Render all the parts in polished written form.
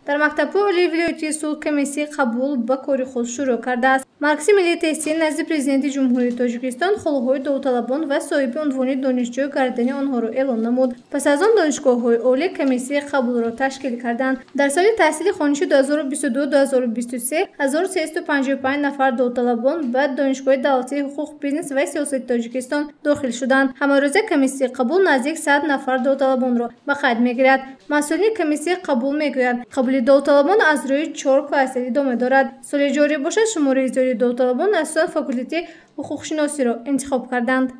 در مکتب عالی ولایتی سول کمیسی قبول به کاری خود شروع کرده است. مرکز ملی تحصیل نزد پرزیدنت جمهوری تاجیکستان خلوهای داوطلبان و صاحب عنوان دانشجو گردنی آنها را اعلام نمود. پس از آن دانشگاه‌های عالی کمیسی قبول را تشکیل کردند. در سال تحصیلی خانشی 2022-2023 1355 نفر داوطلبان به دانشگاه دولتی حقوق بیزنس و سیاست تاجیکستان داخل شدند. هم‌روزه کمیسی قبول نزدیک 100 نفر داوطلبان را به خدمت می‌گیرد. مسئولین کمیسی قبول می‌گویند قبول داوطلبان از روی 4 کلاس ادامه دارد. سال جاری باشد شماره زیادی داوطلبان از فاکولته حقوق شناسی را انتخاب کردند.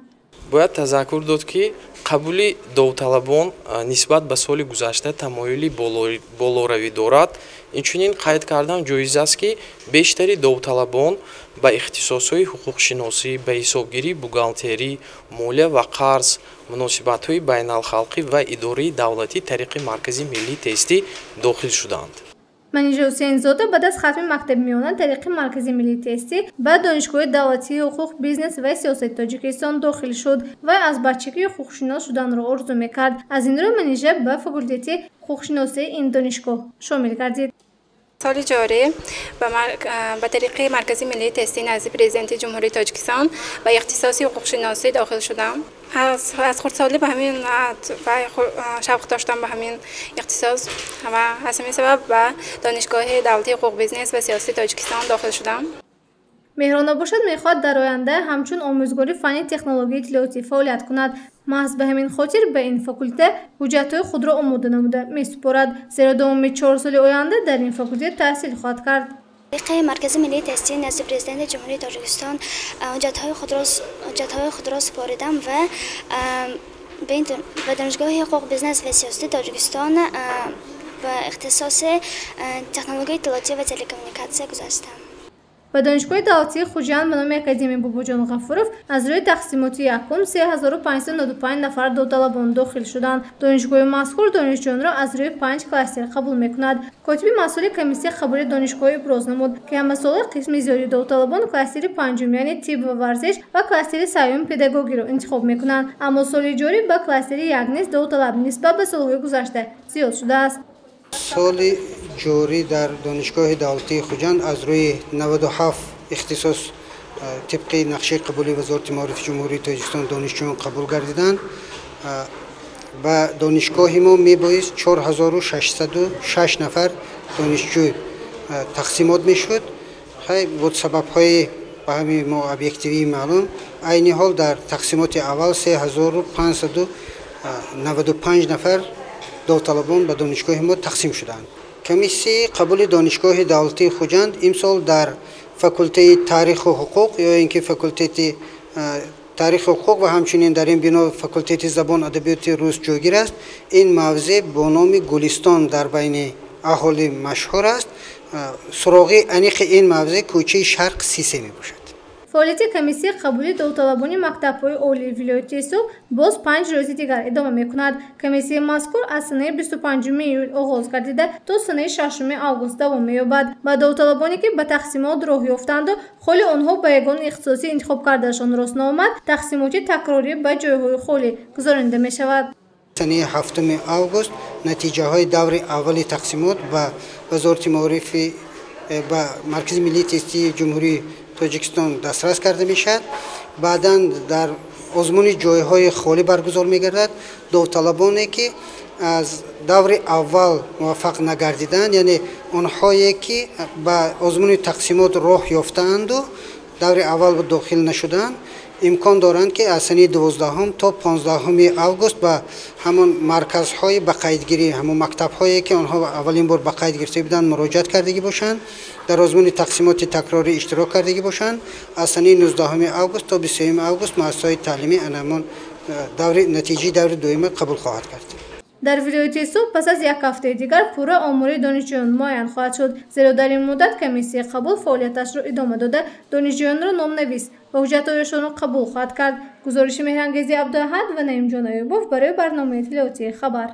باید تذکر داد که قبول داوطلبان نسبت به سال گذشته تمایلی بالوروی دارد. اینچنین قید کردن جایز است که بیشتری داوطلبان با اختصاص‌های حقوق شناسی، به حسابگیری، بوغالتری، مالیه و قرض، مناسبت‌های بین‌الخلقی و اداره دولتی طریق مرکز ملی تحصیل داخل شدند. منیژه حسین زاده بعد از ختم مکتب میانه طریق مرکز ملی تحصیل به دانشگاه دولتی حقوق بیزنس و سیاست تاجیکستان داخل شد و از بچگی حقوق شناس شدن را آرزو می‌کرد. از این رو منیژه به فاکولته حقوق شناسی این دانشگاه شامل گردید. سال جاری به طریق مرکز ملی تحصیل نزد پرزیدنت جمهوری تاجیکستان و اختصاصی حقوق شناسی داخل شدم. از خردسالی به همین و شوق داشتم به همین اختصاص و از همین سبب به دانشگاه دولتی حقوق بیزنس و سیاسی تاجیکستان داخل شدم. مهران باشد میخواد در آینده همچون آموزگاری فنی تکنولوژی اطلاعاتی فعالیت کند. محض به همین خاطر به این فاکولته حجت‌های خود را آماده نموده می‌سپارد، زیرا دوام 4 سال آینده در این فاکولته تحصیل خواهد کرد. مرکز ملی تحصیل نزد پرزیدنت جمهوری تاجیکستان حجت‌های خود را سپاریدم و به دانشگاه حقوق بیزنس و سیاست تاجیکستان و اختصاص تکنولوژی اطلاعاتی و تلکمونیکاسیون گذاشتم. به دانشگاه دولتی خوجند به نام اکادمی باباجان غفورов از روی تقسیمات یکم 3595 نفر داوطلبان داخل شدند. دانشگاه مذکور دانشجویان را از روی 5 کلاستر قبول می‌کند. کاتب مسئول کمیسی قبول دانشگاه ابراز نمود که همسال قسم زیادی داوطلبان کلاستر پنجم یعنی طب و ورزش و کلاستر سوم پداگوژی را انتخاب می‌کنند، اما سال جاری به کلاستر یک نیز داوطلب نسبت به سال‌های گذشته زیاد شده است. سال جاری در دانشگاه دولتی خوجند از روی 97 اختصاص طبق نقشه قبولی وزارت معارف جمهوری تاجیکستان دانشجویان قبول گردیدند. و دانشگاه ما میبایست 4606 نفر دانشجو تقسیمات میشد. خیلی بود سبب‌های به همین ما ابجکتیوی معلوم. عین حال در تقسیمات اول 3595 نفر داوطلبان به دانشگاه ما تقسیم شدند. کمیسی قبول دانشگاه دولتی خوجند امسال در فاکولته تاریخ و حقوق یا اینکه فاکولته تاریخ و حقوق و همچنین در این بنا فاکولته زبان ادبیات روس جوگیر است. این موضع با نام گلستان در بین اهالی مشهور است. سراغ انیق این موضع کوچه شرق سیسه می باشد. فعالیت کمیسی قبول داوطلبان مکتب‌های عالی ولایتی سول باز 5 روز دیگر ادامه می‌کند. کمیسی مذکور از سنه 25 ایول آغاز گردیده تا سنه 6 آگوست دوام می‌یابد. با داوطلبانی که به تقسیمات راه یافتند و خالی آنها به یگان اختصاصی انتخاب کردهشان راست نآمد، تقسیمات تکراری به جای‌های خالی گزارنده می‌شود. سنه 7 آگوست نتیجه‌های دور اول تقسیمات به وزارت معارف با مرکز ملی تحصیل جمهوری تاجیکستان دسترس کرده میشد. بعداً در آزمون جایهای خالی برگزار میگردد. داوطلبانی که از دور اول موفق نگردیدند، یعنی آنهایی که با آزمون تقسیمات راه یافتند و دور اول داخل نشدند، امکان دارند که از سنه 12 تا 15 آگوست به همان مرکزهای به قیدگیری، همون مکتب‌هایی که آنها اولین بار به قید گرفته بودند مراجعت کردگی باشند، در آزمون تقسیمات تکراری اشتراک کردگی باشند. از سنه 19 آگوست تا 23 آگوست مؤسسه‌های تعلیمی انمان نتیجه دور دوم قبول خواهد کرد. در ولایت سول پس از یک هفته دیگر پورا آمار دانشجویان معین خواهد شد، زیرا در این مدت کمیسی قبول فعالیتش را ادامه داده دانشجویان را نام‌نویس و حجت‌هایشان را قبول خواهد کرد. گزارش مهرانگیزی عبداحد و نعیم جان ایوبوف برای برنامه اطلاعاتی خبر.